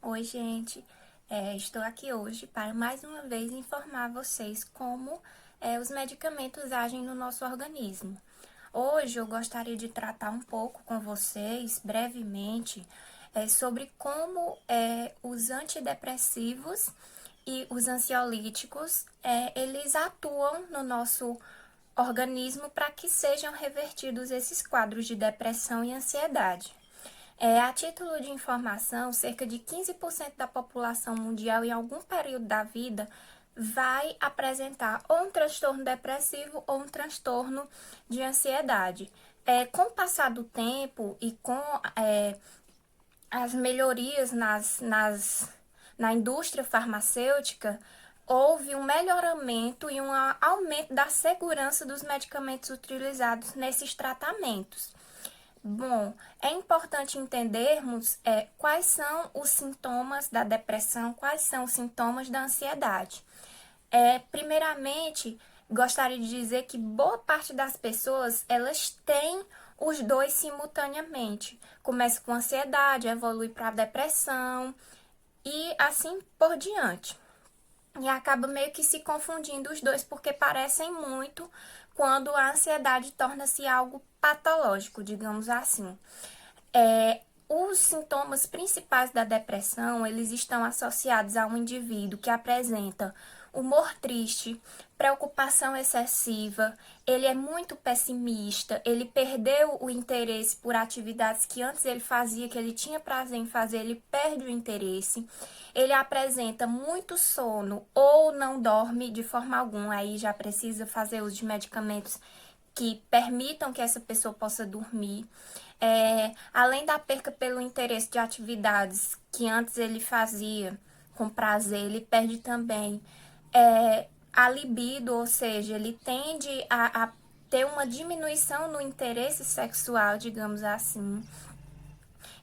Oi, gente. Estou aqui hoje para mais uma vez informar vocês como os medicamentos agem no nosso organismo. Hoje eu gostaria de tratar um pouco com vocês, brevemente, sobre como os antidepressivos e os ansiolíticos eles atuam no nosso organismo para que sejam revertidos esses quadros de depressão e ansiedade. A título de informação, cerca de 15% da população mundial, em algum período da vida, vai apresentar ou um transtorno depressivo ou um transtorno de ansiedade. Com o passar do tempo e com as melhorias na indústria farmacêutica, houve um melhoramento e um aumento da segurança dos medicamentos utilizados nesses tratamentos. Bom, é importante entendermos quais são os sintomas da depressão, quais são os sintomas da ansiedade. Primeiramente, gostaria de dizer que boa parte das pessoas, elas têm os dois simultaneamente. Começa com ansiedade, evolui para a depressão e assim por diante. E acaba meio que se confundindo os dois, porque parecem muito quando a ansiedade torna-se algo patológico, digamos assim. Os sintomas principais da depressão, eles estão associados a um indivíduo que apresenta humor triste, preocupação excessiva, ele é muito pessimista, ele perdeu o interesse por atividades que antes ele fazia, que ele tinha prazer em fazer, ele perde o interesse, ele apresenta muito sono ou não dorme de forma alguma, aí já precisa fazer uso de medicamentos que permitam que essa pessoa possa dormir. Além da perca pelo interesse de atividades que antes ele fazia com prazer, ele perde também a libido, ou seja, ele tende a ter uma diminuição no interesse sexual, digamos assim.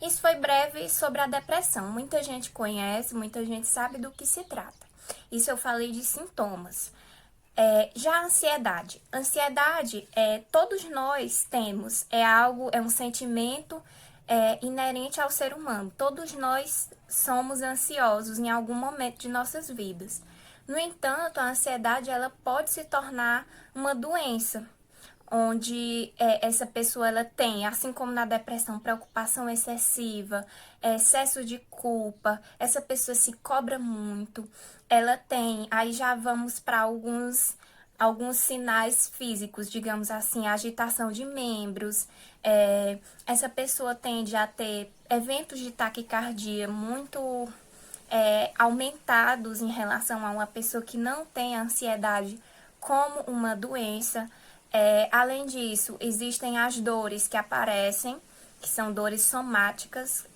Isso foi breve sobre a depressão. Muita gente conhece, muita gente sabe do que se trata. Isso eu falei de sintomas. Já a ansiedade. Ansiedade, todos nós temos, é um sentimento inerente ao ser humano. Todos nós somos ansiosos em algum momento de nossas vidas. No entanto, a ansiedade ela pode se tornar uma doença, onde essa pessoa ela tem, assim como na depressão, preocupação excessiva, excesso de culpa, essa pessoa se cobra muito, ela tem, aí já vamos para alguns sinais físicos, digamos assim, agitação de membros, essa pessoa tende a ter eventos de taquicardia muito aumentados em relação a uma pessoa que não tem ansiedade como uma doença. Além disso, existem as dores que aparecem, que são dores somáticas,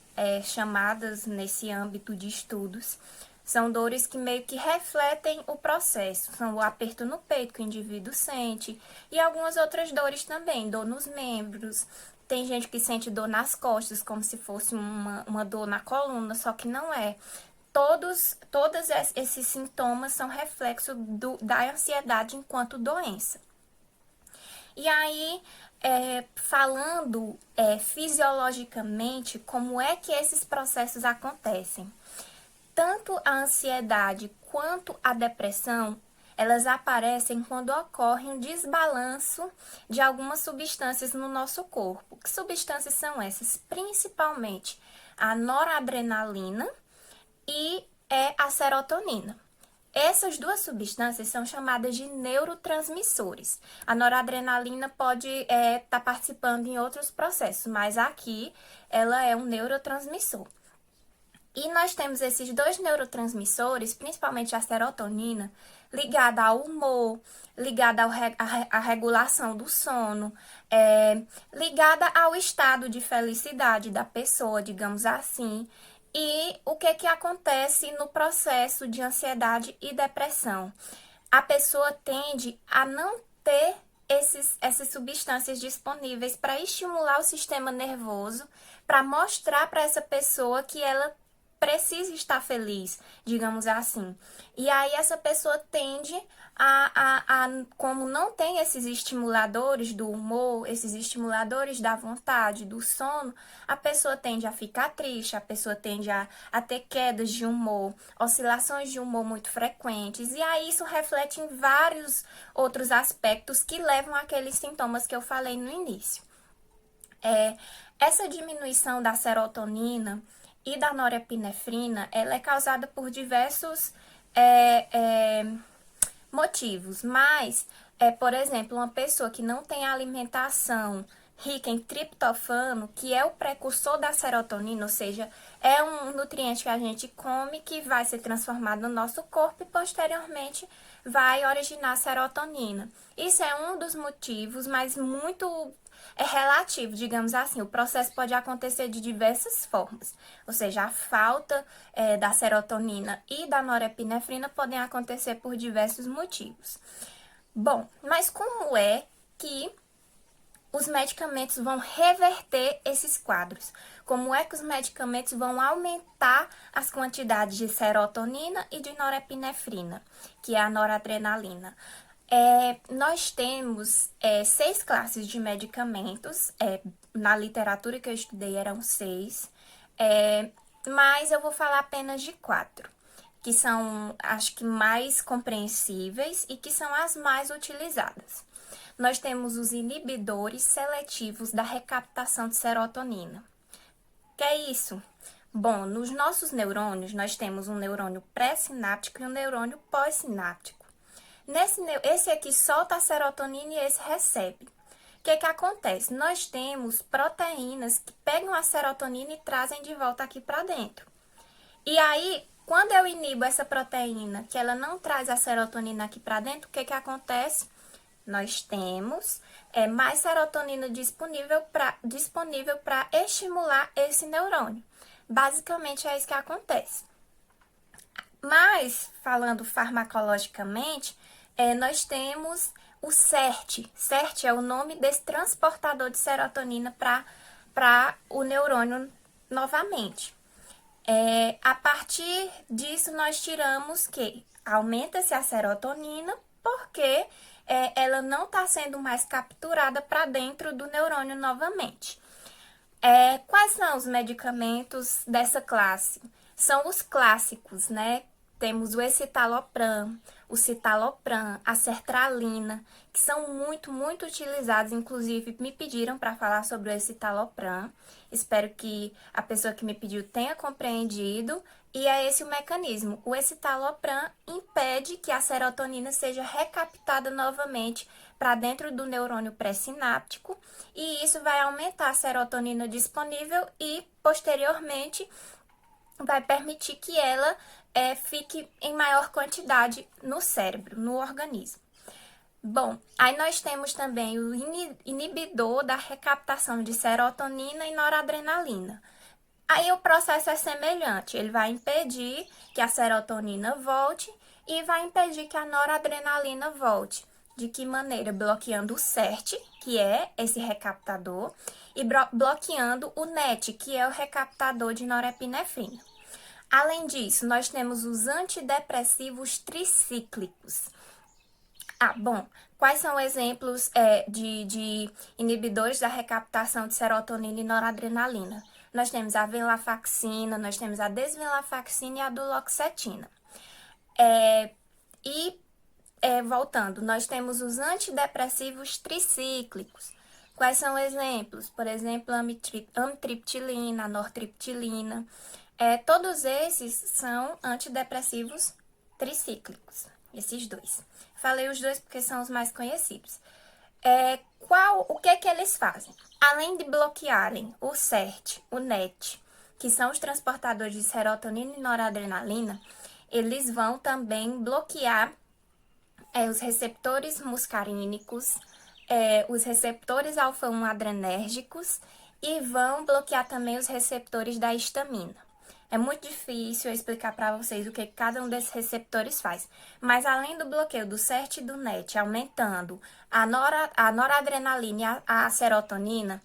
chamadas nesse âmbito de estudos. São dores que meio que refletem o processo. São o aperto no peito que o indivíduo sente e algumas outras dores também, dor nos membros. Tem gente que sente dor nas costas, como se fosse uma dor na coluna, só que não é. Todos esses sintomas são reflexo da ansiedade enquanto doença. E aí, falando fisiologicamente, como é que esses processos acontecem? Tanto a ansiedade quanto a depressão, elas aparecem quando ocorre um desbalanço de algumas substâncias no nosso corpo. Que substâncias são essas? Principalmente a noradrenalina e a serotonina. Essas duas substâncias são chamadas de neurotransmissores. A noradrenalina pode estar participando em outros processos, mas aqui ela é um neurotransmissor. E nós temos esses dois neurotransmissores, principalmente a serotonina, ligada ao humor, ligada à regulação do sono, ligada ao estado de felicidade da pessoa, digamos assim. E o que acontece no processo de ansiedade e depressão? A pessoa tende a não ter essas substâncias disponíveis para estimular o sistema nervoso, para mostrar para essa pessoa que ela precisa estar feliz, digamos assim. E aí essa pessoa tende como não tem esses estimuladores do humor, esses estimuladores da vontade, do sono, a pessoa tende a ficar triste, a pessoa tende a ter quedas de humor, oscilações de humor muito frequentes, e aí isso reflete em vários outros aspectos que levam àqueles sintomas que eu falei no início. Essa diminuição da serotonina e da norepinefrina, ela é causada por diversos motivos, mas, por exemplo, uma pessoa que não tem alimentação rica em triptofano, que é o precursor da serotonina, ou seja, é um nutriente que a gente come que vai ser transformado no nosso corpo e posteriormente vai originar serotonina. Isso é um dos motivos, mas muito relativo, digamos assim. O processo pode acontecer de diversas formas, ou seja, a falta da serotonina e da norepinefrina podem acontecer por diversos motivos. Bom, mas como é que os medicamentos vão reverter esses quadros? Como é que os medicamentos vão aumentar as quantidades de serotonina e de norepinefrina, que é a noradrenalina? Nós temos 6 classes de medicamentos, na literatura que eu estudei eram 6, mas eu vou falar apenas de 4, que são, acho que, mais compreensíveis e que são as mais utilizadas. Nós temos os inibidores seletivos da recaptação de serotonina. O que é isso? Bom, nos nossos neurônios, nós temos um neurônio pré-sináptico e um neurônio pós-sináptico. Esse aqui solta a serotonina e esse recebe. O que acontece? Nós temos proteínas que pegam a serotonina e trazem de volta aqui para dentro. E aí, quando eu inibo essa proteína, que ela não traz a serotonina aqui para dentro, o que acontece? Nós temos mais serotonina disponível para estimular esse neurônio. Basicamente, é isso que acontece. Mas, falando farmacologicamente, nós temos o CERT. CERT é o nome desse transportador de serotonina para o neurônio novamente. A partir disso, nós tiramos que aumenta-se a serotonina porque ela não está sendo mais capturada para dentro do neurônio novamente. Quais são os medicamentos dessa classe? São os clássicos, né? Temos o escitalopram, o citalopram, a sertralina, que são muito, muito utilizados. Inclusive, me pediram para falar sobre o escitalopram. Espero que a pessoa que me pediu tenha compreendido. E é esse o mecanismo. O escitalopram impede que a serotonina seja recaptada novamente para dentro do neurônio pré-sináptico. E isso vai aumentar a serotonina disponível e, posteriormente, vai permitir que ela fique em maior quantidade no cérebro, no organismo. Bom, aí nós temos também o inibidor da recaptação de serotonina e noradrenalina. Aí o processo é semelhante, ele vai impedir que a serotonina volte e vai impedir que a noradrenalina volte. De que maneira? Bloqueando o CERT, que é esse recaptador, e bloqueando o NET, que é o recaptador de norepinefrina. Além disso, nós temos os antidepressivos tricíclicos. Bom, quais são exemplos de inibidores da recaptação de serotonina e noradrenalina? Nós temos a venlafaxina, nós temos a desvenlafaxina e a duloxetina. Voltando, nós temos os antidepressivos tricíclicos. Quais são exemplos? Por exemplo, a amitriptilina, a nortriptilina. Todos esses são antidepressivos tricíclicos, esses dois. Falei os dois porque são os mais conhecidos. O que eles fazem? Além de bloquearem o CERT, o NET, que são os transportadores de serotonina e noradrenalina, eles vão também bloquear os receptores muscarínicos, os receptores alfa-1 adrenérgicos e vão bloquear também os receptores da histamina. É muito difícil eu explicar para vocês o que cada um desses receptores faz. Mas além do bloqueio do CERT e do NET, aumentando a noradrenalina e a serotonina,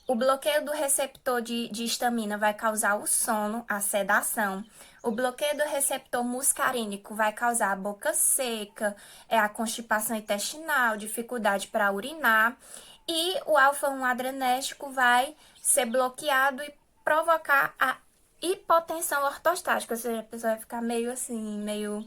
O bloqueio do receptor de histamina vai causar o sono, a sedação. O bloqueio do receptor muscarínico vai causar a boca seca, a constipação intestinal, dificuldade para urinar. E o alfa-1 adrenérgico vai ser bloqueado e provocar a hipotensão ortostática, ou seja, a pessoa vai ficar meio assim, meio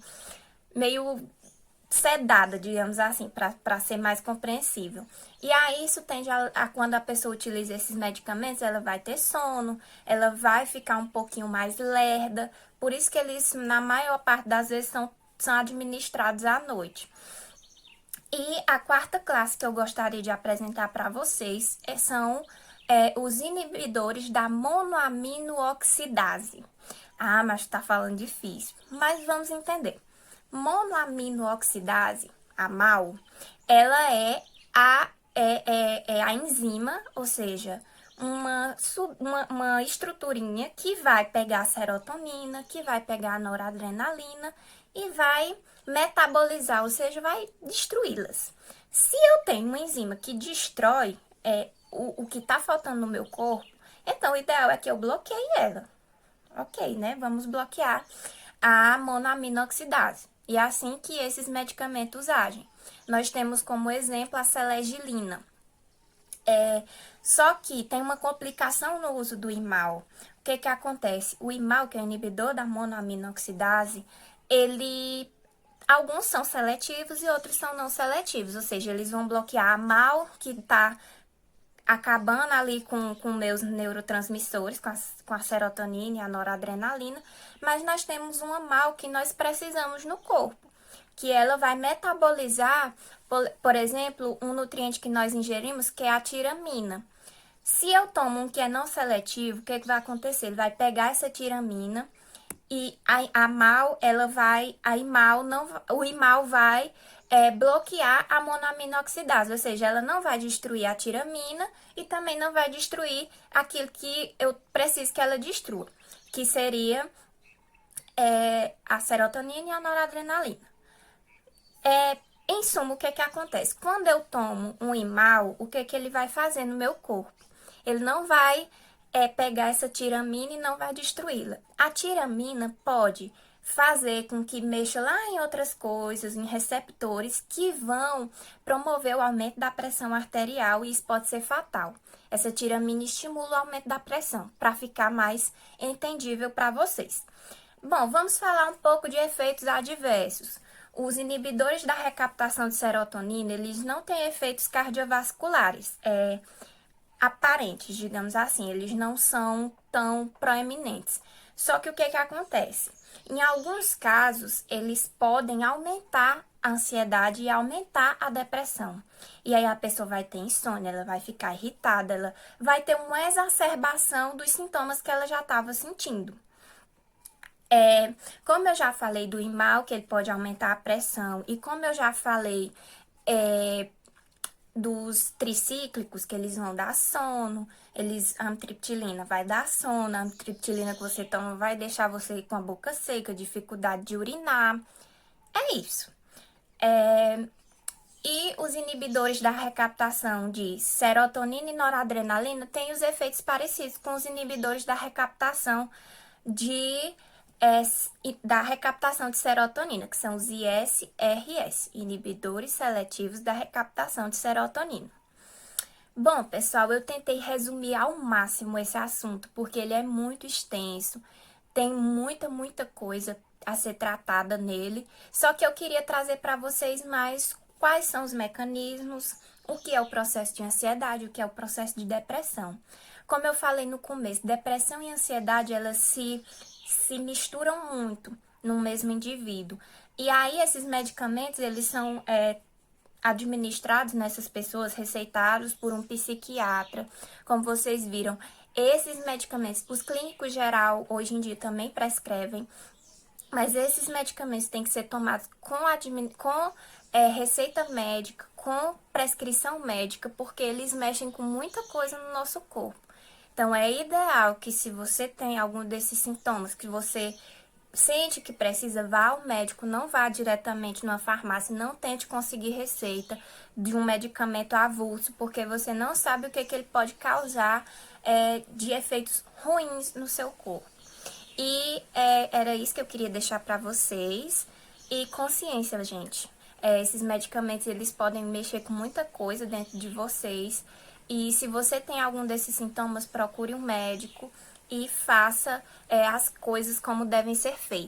sedada, digamos assim, para ser mais compreensível. E aí isso tende quando a pessoa utiliza esses medicamentos, ela vai ter sono, ela vai ficar um pouquinho mais lerda, por isso que eles, na maior parte das vezes, são administrados à noite. E a quarta classe que eu gostaria de apresentar para vocês são os inibidores da monoaminooxidase. Ah, mas tá falando difícil. Mas vamos entender. Monoaminooxidase, a MAO, ela é a enzima, ou seja, uma estruturinha que vai pegar a serotonina, que vai pegar a noradrenalina e vai metabolizar, ou seja, vai destruí-las. Se eu tenho uma enzima que destrói o que está faltando no meu corpo, então o ideal é que eu bloqueie ela. Ok, né? Vamos bloquear a monoaminoxidase. E é assim que esses medicamentos agem. Nós temos como exemplo a selegilina. Só que tem uma complicação no uso do IMAL. O que acontece? O IMAL, que é o inibidor da monoaminoxidase, alguns são seletivos e outros são não seletivos. Ou seja, eles vão bloquear a MAL, que está acabando ali com meus neurotransmissores, com a serotonina e a noradrenalina, mas nós temos uma MAL que nós precisamos no corpo, que ela vai metabolizar, por exemplo, um nutriente que nós ingerimos, que é a tiramina. Se eu tomo um que é não seletivo, o que vai acontecer? Ele vai pegar essa tiramina e a MAL, o IMAL vai bloquear a monoaminoxidase, ou seja, ela não vai destruir a tiramina e também não vai destruir aquilo que eu preciso que ela destrua, que seria a serotonina e a noradrenalina. Em suma, o que acontece? Quando eu tomo um IMAL, o que ele vai fazer no meu corpo? Ele não vai pegar essa tiramina e não vai destruí-la. A tiramina pode fazer com que mexa lá em outras coisas, em receptores, que vão promover o aumento da pressão arterial e isso pode ser fatal. Essa tiramina estimula o aumento da pressão, para ficar mais entendível para vocês. Bom, vamos falar um pouco de efeitos adversos. Os inibidores da recaptação de serotonina, eles não têm efeitos cardiovasculares aparentes, digamos assim, eles não são tão proeminentes. Só que o que acontece? Em alguns casos, eles podem aumentar a ansiedade e aumentar a depressão. E aí a pessoa vai ter insônia, ela vai ficar irritada, ela vai ter uma exacerbação dos sintomas que ela já estava sentindo. Como eu já falei do IMAL, que ele pode aumentar a pressão, e como eu já falei dos tricíclicos, que eles vão dar sono, a amitriptilina vai dar sono, a amitriptilina que você toma vai deixar você com a boca seca, dificuldade de urinar. É isso. E os inibidores da recaptação de serotonina e noradrenalina têm os efeitos parecidos com os inibidores da recaptação da recaptação de serotonina, que são os ISRS, inibidores seletivos da recaptação de serotonina. Bom, pessoal, eu tentei resumir ao máximo esse assunto, porque ele é muito extenso, tem muita coisa a ser tratada nele, só que eu queria trazer para vocês mais quais são os mecanismos, o que é o processo de ansiedade, o que é o processo de depressão. Como eu falei no começo, depressão e ansiedade, elas se misturam muito no mesmo indivíduo. E aí, esses medicamentos, eles são administrados nessas pessoas, receitados por um psiquiatra. Como vocês viram, esses medicamentos, os clínicos geral, hoje em dia, também prescrevem, mas esses medicamentos têm que ser tomados com receita médica, com prescrição médica, porque eles mexem com muita coisa no nosso corpo. Então, é ideal que se você tem algum desses sintomas, que você sente que precisa, vá ao médico, não vá diretamente numa farmácia, não tente conseguir receita de um medicamento avulso, porque você não sabe o que ele pode causar de efeitos ruins no seu corpo. E era isso que eu queria deixar para vocês. E consciência, gente. Esses medicamentos, eles podem mexer com muita coisa dentro de vocês. E se você tem algum desses sintomas, procure um médico e faça as coisas como devem ser feitas.